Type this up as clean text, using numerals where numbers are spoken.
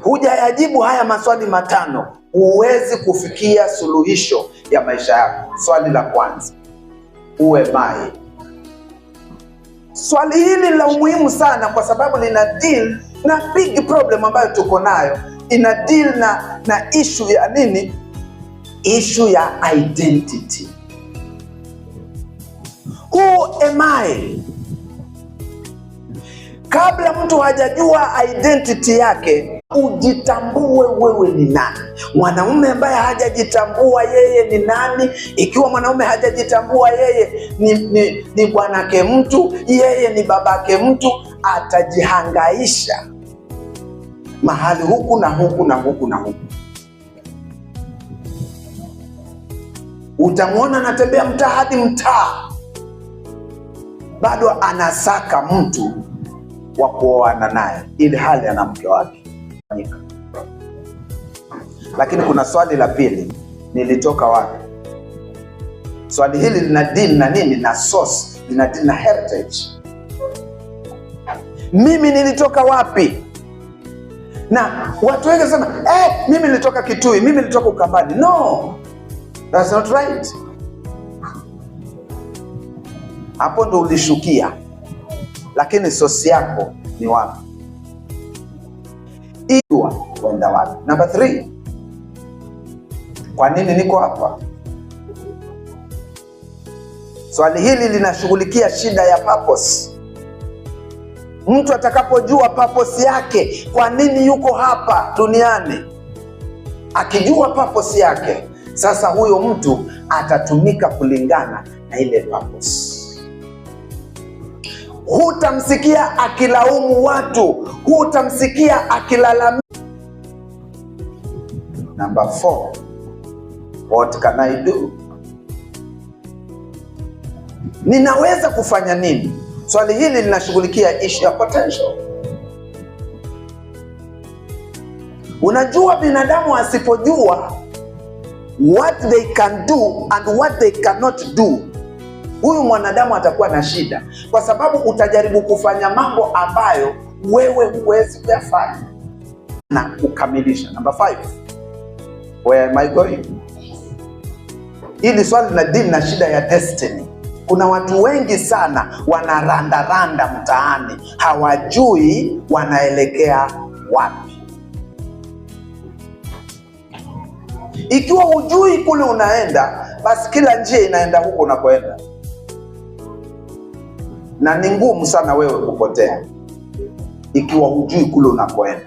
hujayajibu haya maswali matano, huwezi kufikia suluhisho ya maisha yako. Swali la kwanza, who am I? Swali hili la umuhimu sana kwa sababu lina deal na big problem ambayo tuko nayo. Ina deal na issue ya nini? Issue ya identity. Who am I? Kabla mtu hajajua identity yake, ujitambue wewe ni nani. Mwanaume ambaye hajajitambua yeye ni nani, ikiwa mwanaume hajajitambua yeye ni bwanake mtu, yeye ni babake mtu, atajihangaisha mahali huku na huku na huku na huku. Utamwona anatembea mtaa hadi mtaa, bado anasaka mtu wa kuoana naye, ili hali ana mke wake. Lakini kuna swali la pili, nilitoka wapi? Swali hili lina deal na nini? Na source, lina deal na heritage. Mimi nilitoka wapi? Na watu wengi sana, mimi nilitoka Kitui, mimi nilitoka Ukambani. No, that's not right. Hapo ndo ulishukia, lakini source yako ni wapi? Ikiwa kwenda wapi? Number 3, kwa nini niko hapa? Swali hili linashughulikia shida ya purpose. Mtu atakapojua purpose yake, kwa nini yuko hapa duniani, akijua purpose yake, sasa huyo mtu atatumika kulingana na ile purpose. Hutamsikia akilaumu watu, hutamsikia akilalamika. Number 4, what can I do? Ninaweza kufanya nini? Swali hili linashughulikia issue ya potential. Unajua, binadamu asipojua what they can do and what they cannot do, huyu mwanadamu atakuwa na shida, kwa sababu utajaribu kufanya mambo ambayo wewe huwezi kuyafanya na kukamilisha. Number 5, where am I going? Hili swali lina deal na shida ya destiny. Kuna watu wengi sana wanarandaranda mtaani, hawajui wanaelekea wapi. Ikiwa hujui kule unaenda, basi kila njia inaenda huko unakoenda, na ni ngumu sana wewe kupotea ikiwa hujui kule unakoenda.